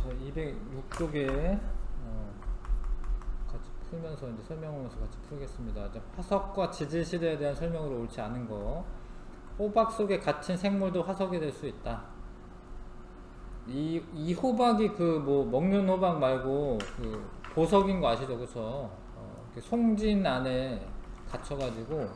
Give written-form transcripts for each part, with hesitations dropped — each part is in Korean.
자, 206쪽에 같이 풀면서 이제 설명하면서 같이 풀겠습니다. 화석과 지질 시대에 대한 설명으로 옳지 않은 거. 호박 속에 갇힌 생물도 화석이 될 수 있다. 이 호박이 그 뭐 먹는 호박 말고 그 보석인 거 아시죠, 그쵸? 송진 안에 갇혀가지고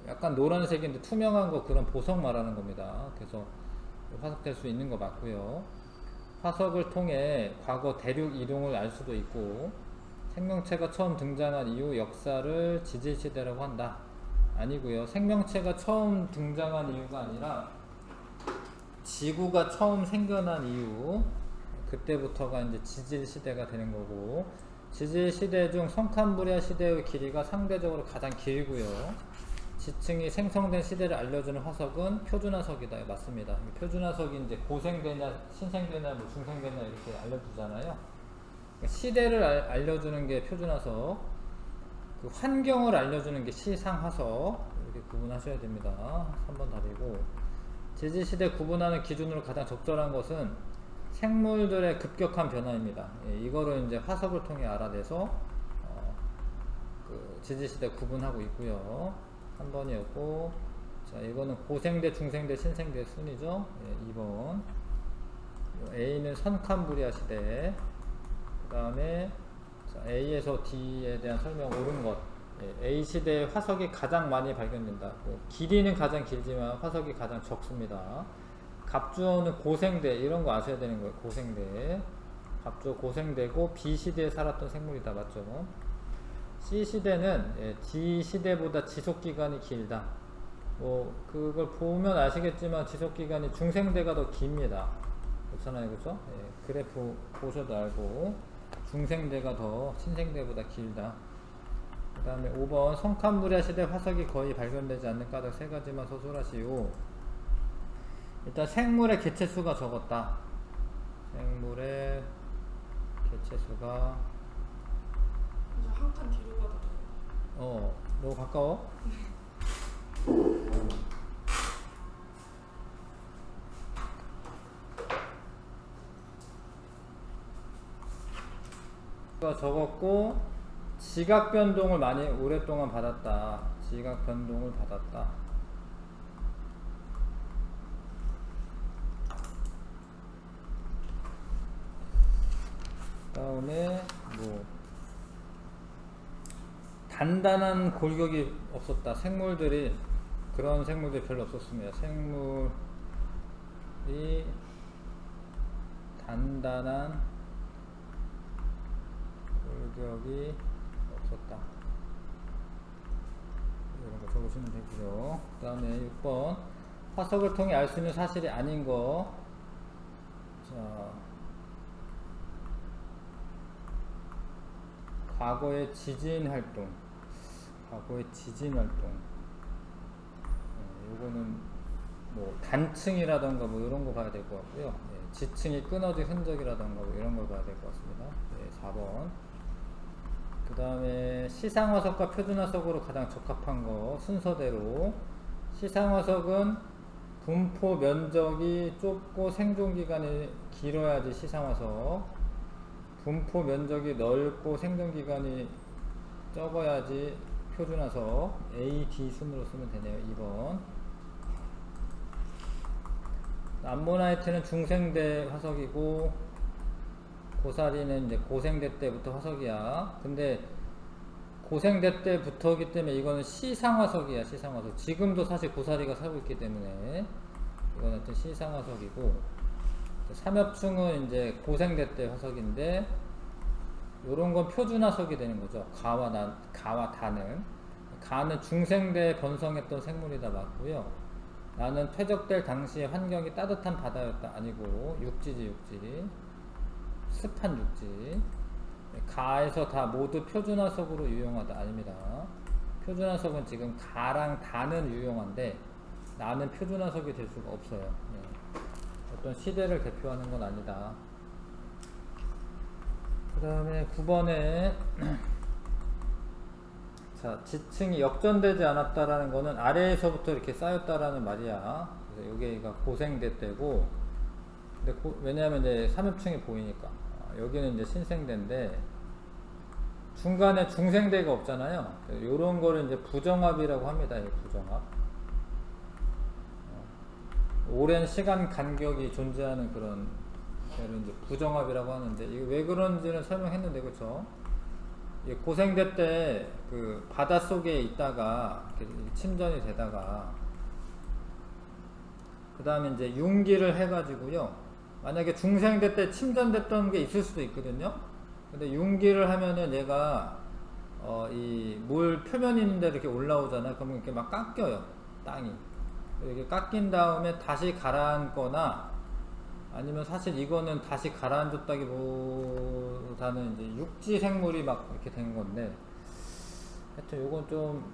약간 노란색인데 투명한 거 그런 보석 말하는 겁니다. 그래서 화석될 수 있는 거 맞고요. 화석을 통해 과거 대륙 이동을 알 수도 있고 생명체가 처음 등장한 이후 역사를 지질시대라고 한다. 아니고요. 생명체가 처음 등장한 이유가 아니라 지구가 처음 생겨난 이후 그때부터가 이제 지질시대가 되는 거고 지질시대 중 성캄브리아 시대의 길이가 상대적으로 가장 길고요. 지층이 생성된 시대를 알려주는 화석은 표준화석이다. 맞습니다. 표준화석이 이제 고생되냐, 신생되냐, 뭐 중생되냐 이렇게 알려주잖아요. 시대를 알려주는 게 표준화석, 그 환경을 알려주는 게 시상화석. 이렇게 구분하셔야 됩니다. 3번 답이고. 지질시대 구분하는 기준으로 가장 적절한 것은 생물들의 급격한 변화입니다. 예, 이거를 이제 화석을 통해 알아내서 그 지질시대 구분하고 있고요. 3번이었고, 자, 이거는 고생대, 중생대, 신생대 순이죠. 예, 2번. A는 선캄브리아 시대. 그 다음에 A에서 D에 대한 설명 옳은 것. 예, A 시대에 화석이 가장 많이 발견된다. 길이는 가장 길지만 화석이 가장 적습니다. 갑주어는 고생대, 이런 거 아셔야 되는 거예요. 고생대. 갑주어 고생대고 B 시대에 살았던 생물이다. 맞죠? C 시대는 D 시대보다 지속 기간이 길다. 뭐 그걸 보면 아시겠지만 지속 기간이 중생대가 더 깁니다. 그렇잖아요, 그렇죠? 예, 그래프 보셔도 알고 중생대가 더 신생대보다 길다. 그 다음에 5번 성캄브리아 시대 화석이 거의 발견되지 않는 까닭 세 가지만 서술하시오. 일단 생물의 개체수가 적었다. 생물의 개체수가 한 칸 뒤로 가도 너무 가까워? 적었고 지각 변동을 많이 오랫동안 받았다. 지각 변동을 받았다. 다음에 뭐 단단한 골격이 없었다. 생물들이 그런 생물들이 별로 없었습니다. 생물이 단단한 골격이 없었다. 이런 거 적으시면 되고요. 그 다음에 6번 화석을 통해 알 수 있는 사실이 아닌 거. 자, 과거의 지진 활동. 요거는 뭐 단층이라던가 뭐 이런 거 봐야 될 것 같고요. 예, 지층이 끊어진 흔적이라던가 뭐 이런 걸 봐야 될 것 같습니다. 예, 4번. 그 다음에 시상화석과 표준화석으로 가장 적합한 거 순서대로. 시상화석은 분포 면적이 좁고 생존기간이 길어야지 시상화석, 분포 면적이 넓고 생존기간이 적어야지 표준화석. A, D 순으로 쓰면 되네요. 2번. 암모나이트는 중생대 화석이고 고사리는 이제 고생대 때부터 화석이야. 근데 고생대 때부터기 때문에 이거는 시상화석이야. 시상화석. 지금도 사실 고사리가 살고 있기 때문에 이거는 하여튼 시상화석이고, 삼엽충은 이제 고생대 때 화석인데 요런 건 표준화석이 되는 거죠. 가와 다는. 가는 중생대에 번성했던 생물이다. 맞고요. 나는 퇴적될 당시의 환경이 따뜻한 바다였다. 아니고 육지지. 습한 육지. 가에서 다 모두 표준화석으로 유용하다. 아닙니다. 표준화석은 지금 가랑 다는 유용한데 나는 표준화석이 될 수가 없어요. 네. 어떤 시대를 대표하는 건 아니다. 그 다음에 9번에 자, 지층이 역전되지 않았다라는 거는 아래에서부터 이렇게 쌓였다라는 말이야. 그래서 여기가 고생대 때고 근데 왜냐하면 이제 삼엽충이 보이니까. 여기는 이제 신생대인데 중간에 중생대가 없잖아요. 요런 거를 이제 부정합이라고 합니다. 이 부정합. 오랜 시간 간격이 존재하는 그런 얘를 이제 부정합이라고 하는데, 이게 왜 그런지는 설명했는데, 그쵸? 고생대 때 그 바닷속에 있다가 이렇게 침전이 되다가 그 다음에 이제 융기를 해가지고요, 만약에 중생대 때 침전됐던 게 있을 수도 있거든요. 근데 융기를 하면은 얘가 이 물 표면이 있는데 이렇게 올라오잖아요. 그러면 이렇게 막 깎여요, 땅이. 이렇게 깎인 다음에 다시 가라앉거나, 아니면 사실 이거는 다시 가라앉았다기보다는 이제 육지 생물이 막 이렇게 된 건데, 하여튼 요건 좀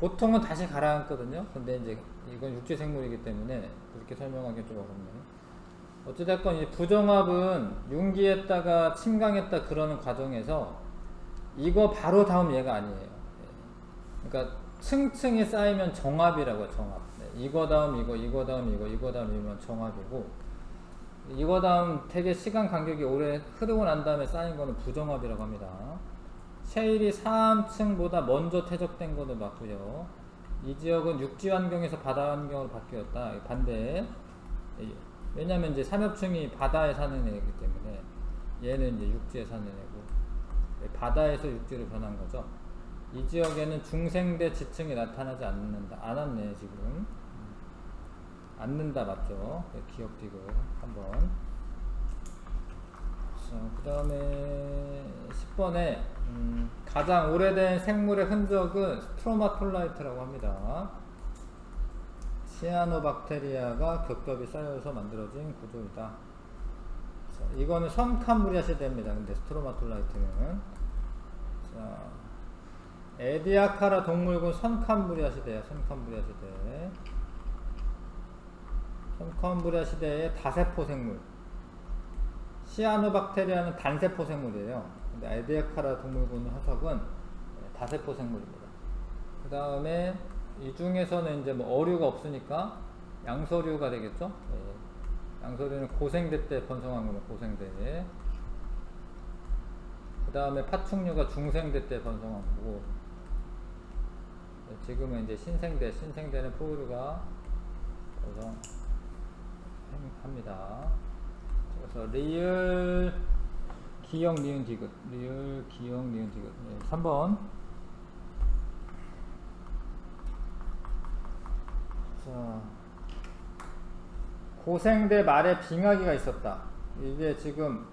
보통은 다시 가라앉거든요. 근데 이제 이건 육지 생물이기 때문에 그렇게 설명하기 좀 어렵네요. 어찌됐건 이 부정합은 융기했다가 침강했다 그러는 과정에서 이거 바로 다음 얘가 아니에요. 그러니까 층층이 쌓이면 정합이라고 해요. 정합. 이거 다음 이거 다음 이거 다음 이면 정합이고, 이거 다음 되게 시간 간격이 오래 흐르고 난 다음에 쌓인 거는 부정합이라고 합니다. 셰일이 3층보다 먼저 퇴적된 거는 맞고요. 이 지역은 육지 환경에서 바다 환경으로 바뀌었다. 반대. 왜냐면 이제 삼엽충이 바다에 사는 애이기 때문에 얘는 이제 육지에 사는 애고, 바다에서 육지로 변한 거죠. 이 지역에는 중생대 지층이 나타나지 않는다. 안 왔네 지금. 않는다 맞죠? 기억 디귿 한번. 자, 그 다음에 10번에 가장 오래된 생물의 흔적은 스트로마톨라이트라고 합니다. 시아노박테리아가 겹겹이 쌓여서 만들어진 구조이다. 자, 이거는 선캄브리아 시대입니다. 근데 스트로마톨라이트는, 자, 에디아카라 동물군 선캄브리아 시대야. 선캄브리아 시대. 선캄브리아 시대의 다세포 생물. 시아노박테리아는 단세포 생물이에요. 근데 에디아카라 동물군 화석은 다세포 생물입니다. 그 다음에 이 중에서는 이제 뭐 어류가 없으니까 양서류가 되겠죠. 양서류는 고생대 때 번성한 거는 고생대. 그 다음에 파충류가 중생대 때 번성한 거고, 지금은 이제 신생대는 포유류가 합니다. 그래서 리을 기역 니은 디귿, 3번. 자, 고생대 말에 빙하기가 있었다. 이게 지금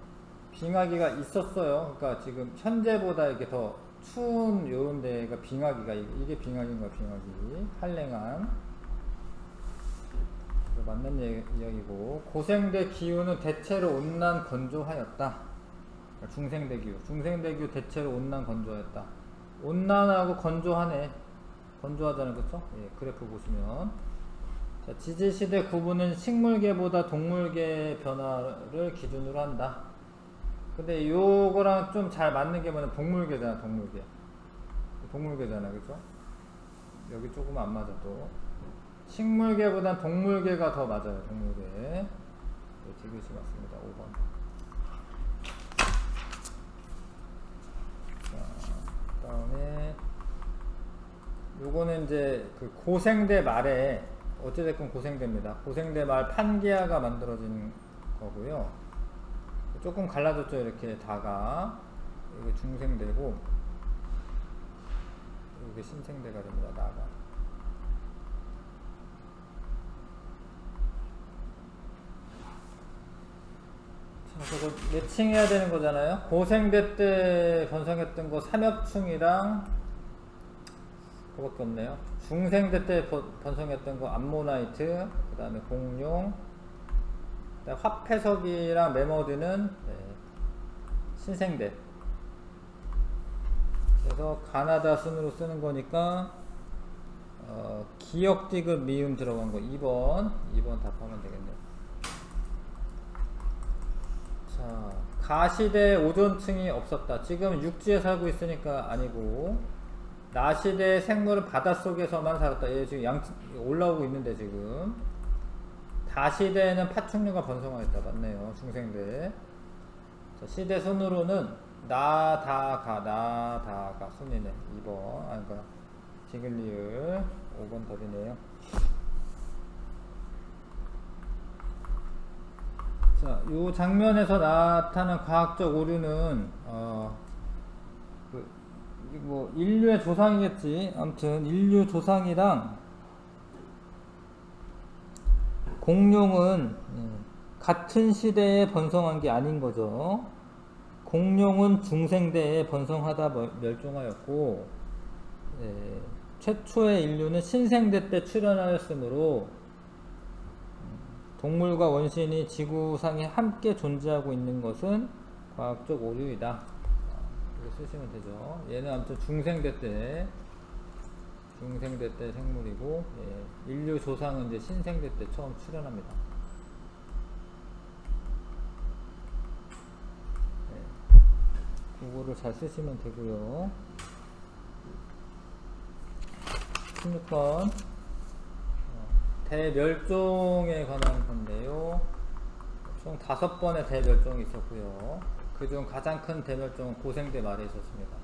빙하기가 있었어요. 그러니까 지금 현재보다 이렇게 더 추운 요런 데가 빙하기가, 이게 빙하기인가, 빙하기. 한랭한. 맞는 이야기고, 고생대 기후는 대체로 온난 건조하였다. 그러니까 중생대 기후 대체로 온난 건조하였다. 온난하고 건조하네. 건조하잖아요, 그쵸? 예, 그래프 보시면. 자, 지질시대 구분은 식물계보다 동물계 변화를 기준으로 한다. 근데 요거랑 좀 잘 맞는 게 뭐냐면 동물계잖아, 동물계잖아, 그쵸? 여기 조금 안 맞아도. 식물계보단 동물계가 더 맞아요. 동물계. 디귿이 맞습니다. 5번. 자, 그 다음에 요거는 이제 그 고생대 말에, 어찌됐건 고생대입니다. 고생대 말 판기아가 만들어진 거고요. 조금 갈라졌죠. 이렇게 다가. 이게 중생대고 이게 신생대가 됩니다. 나가. 저거 매칭해야 되는 거잖아요. 고생대 때 번성했던 거 삼엽충이랑 그거밖에 없네요. 중생대 때 번성했던 거 암모나이트, 그 다음에 공룡, 그다음에 화폐석이랑 메머드는 신생대. 그래서 가나다 순으로 쓰는 거니까 기역 디귿 미음 들어간 거 2번 답하면 되겠네요. 자, 가시대 오존층이 없었다. 지금 육지에 살고 있으니까 아니고, 나시대 생물은 바닷속에서만 살았다. 얘 지금 올라오고 있는데 지금 다시대에는 파충류가 번성하였다. 맞네요. 중생대. 자, 시대 순으로는 나다가 순이네. 2번. 그러니까 디귿리을 5번 답이네요. 자, 이 장면에서 나타난 과학적 오류는 뭐 인류의 조상이겠지. 아무튼 인류 조상이랑 공룡은 같은 시대에 번성한 게 아닌 거죠. 공룡은 중생대에 번성하다 멸종하였고, 최초의 인류는 신생대 때 출현하였으므로 동물과 원신이 지구상에 함께 존재하고 있는 것은 과학적 오류이다. 이렇게 쓰시면 되죠. 얘는 아무튼 중생대 때 생물이고, 인류 조상은 이제 신생대 때 처음 출현합니다. 그거를 잘 쓰시면 되고요. 16번 대멸종에 관한 건데요. 총 5번의 대멸종이 있었고요. 그중 가장 큰 대멸종은 고생대 말에 있었습니다.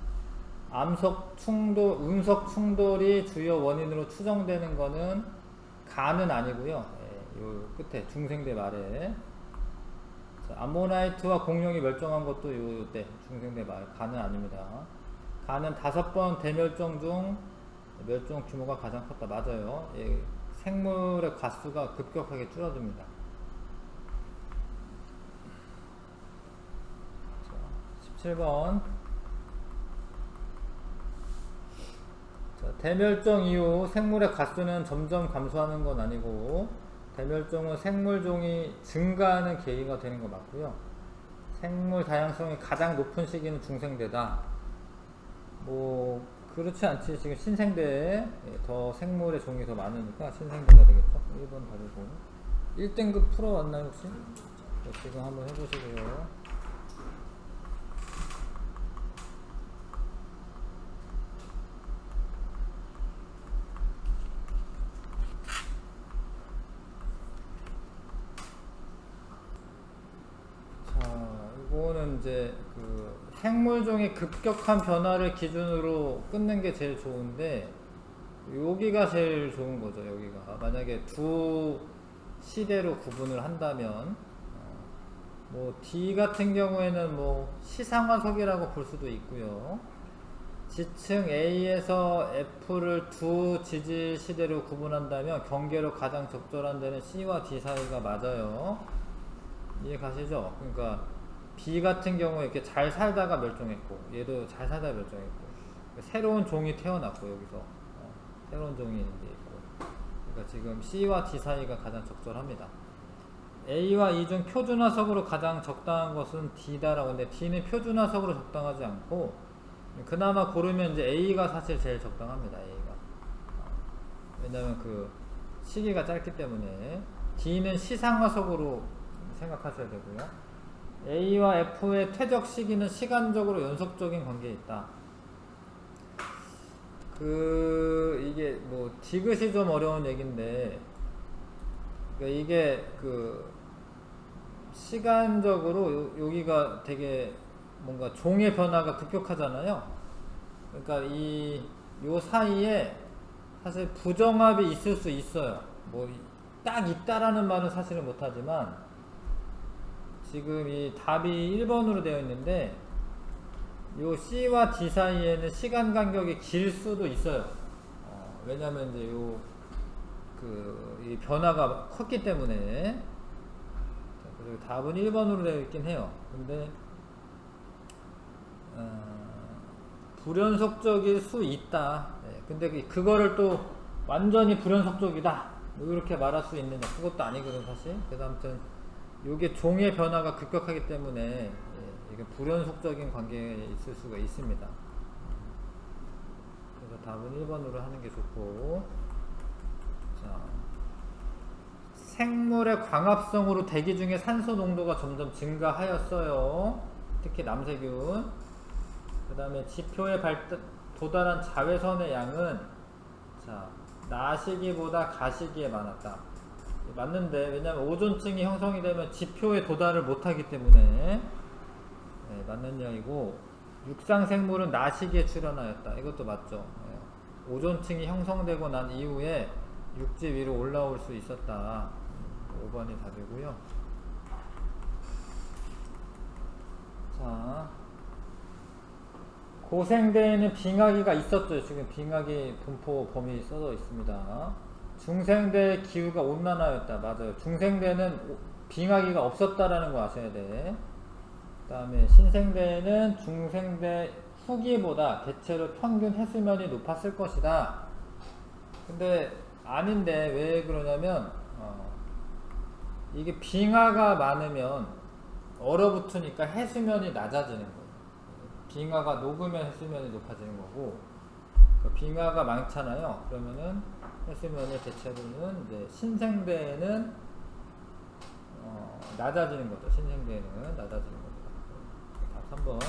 음석 충돌이 주요 원인으로 추정되는 거는 간은 아니고요. 요 끝에 중생대 말에 암모나이트와 공룡이 멸종한 것도 요때 중생대 말 간은 아닙니다. 간은 5번 대멸종 중 멸종 규모가 가장 컸다. 맞아요. 생물의 과수가 급격하게 줄어듭니다. 자, 17번 대멸종 이후 생물의 가수는 점점 감소하는 건 아니고 대멸종은 생물종이 증가하는 계기가 되는 거 맞고요. 생물 다양성이 가장 높은 시기는 중생대다. 뭐 그렇지 않지. 지금 신생대에 더 생물의 종이 더 많으니까 신생대가 되겠죠. 1번 답이고 1등급 풀어왔나요 혹시? 지금 한번 해보시고요. 이거는 이제 그 생물종의 급격한 변화를 기준으로 끊는 게 제일 좋은데 여기가 제일 좋은 거죠. 여기가 만약에 두 시대로 구분을 한다면 뭐 D 같은 경우에는 뭐 시상화석이라고 볼 수도 있고요. 지층 A에서 F를 두 지질 시대로 구분한다면 경계로 가장 적절한 데는 C와 D 사이가 맞아요. 이해 가시죠? 그러니까 B 같은 경우에 이렇게 잘 살다가 멸종했고 얘도 잘 살다가 멸종했고 새로운 종이 태어났고 여기서 새로운 종이 이제 있고 그러니까 지금 C와 D 사이가 가장 적절합니다. A와 E 중 표준화석으로 가장 적당한 것은 D다라고 하는데 D는 표준화석으로 적당하지 않고 그나마 고르면 이제 A가 사실 제일 적당합니다. A가 왜냐면 그 시기가 짧기 때문에 D는 시상화석으로 생각하셔야 되고요. A와 F의 퇴적 시기는 시간적으로 연속적인 관계에 있다. 이게 뭐 디귿이 좀 어려운 얘기인데 그러니까 이게 그 시간적으로 여기가 되게 뭔가 종의 변화가 급격하잖아요. 그러니까 요 사이에 사실 부정합이 있을 수 있어요. 뭐 딱 있다라는 말은 사실은 못하지만 지금 이 답이 1번으로 되어 있는데 요 C와 D 사이에는 시간 간격이 길 수도 있어요. 왜냐면 이제 이 변화가 컸기 때문에. 그리고 답은 1번으로 되어 있긴 해요. 근데 불연속적일 수 있다. 근데 그거를 또 완전히 불연속적이다 뭐 이렇게 말할 수 있느냐, 그것도 아니거든 사실. 그래서 아무튼 요게 종의 변화가 급격하기 때문에 이게 불연속적인 관계에 있을 수가 있습니다. 그래서 답은 1번으로 하는 게 좋고. 자, 생물의 광합성으로 대기 중에 산소 농도가 점점 증가하였어요. 특히 남세균. 그 다음에 지표에 도달한 자외선의 양은 자, 나시기보다 가시기에 많았다. 맞는데, 왜냐면 오존층이 형성이 되면 지표에 도달을 못하기 때문에 네, 맞는 이야기고, 육상생물은 나시기에 출현하였다. 이것도 맞죠. 네. 오존층이 형성되고 난 이후에 육지 위로 올라올 수 있었다. 5번이 답이고요. 자, 고생대에는 빙하기가 있었죠. 지금 빙하기 분포 범위 써져 있습니다. 중생대 기후가 온난화였다. 맞아요. 중생대는 빙하기가 없었다라는 거 아셔야 돼. 그 다음에 신생대에는 중생대 후기보다 대체로 평균 해수면이 높았을 것이다. 근데 아닌데 왜 그러냐면 이게 빙하가 많으면 얼어붙으니까 해수면이 낮아지는 거예요. 빙하가 녹으면 해수면이 높아지는 거고, 빙하가 많잖아요. 그러면은 해수면이 대체로는 이제 신생대에는 낮아지는 거죠. 신생대에는 낮아지는 거죠. 3번.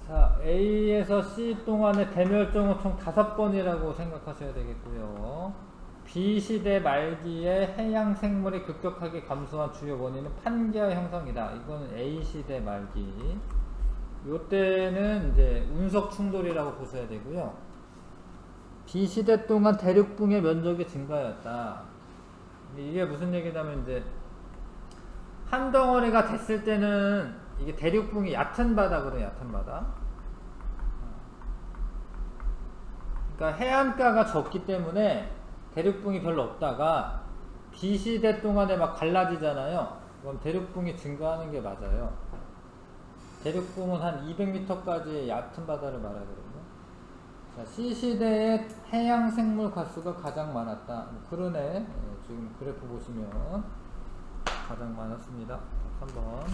자, A에서 C 동안의 대멸종은 총 5번이라고 생각하셔야 되겠고요. B시대 말기에 해양 생물이 급격하게 감소한 주요 원인은 판기와 형성이다. 이거는 A시대 말기. 요때는 이제 운석 충돌이라고 보셔야 되고요. B시대 동안 대륙붕의 면적이 증가하였다. 이게 무슨 얘기냐면 이제 한 덩어리가 됐을 때는 이게 대륙붕이 얕은 바다거든요. 얕은 바다. 그러니까 해안가가 적기 때문에 대륙붕이 별로 없다가 B시대 동안에 막 갈라지잖아요. 그럼 대륙붕이 증가하는 게 맞아요. 대륙붕은 한 200m까지 얕은 바다를 말하거든요. 자, C시대의 해양 생물 가수가 가장 많았다. 그러네. 지금 그래프 보시면 가장 많았습니다. 3번.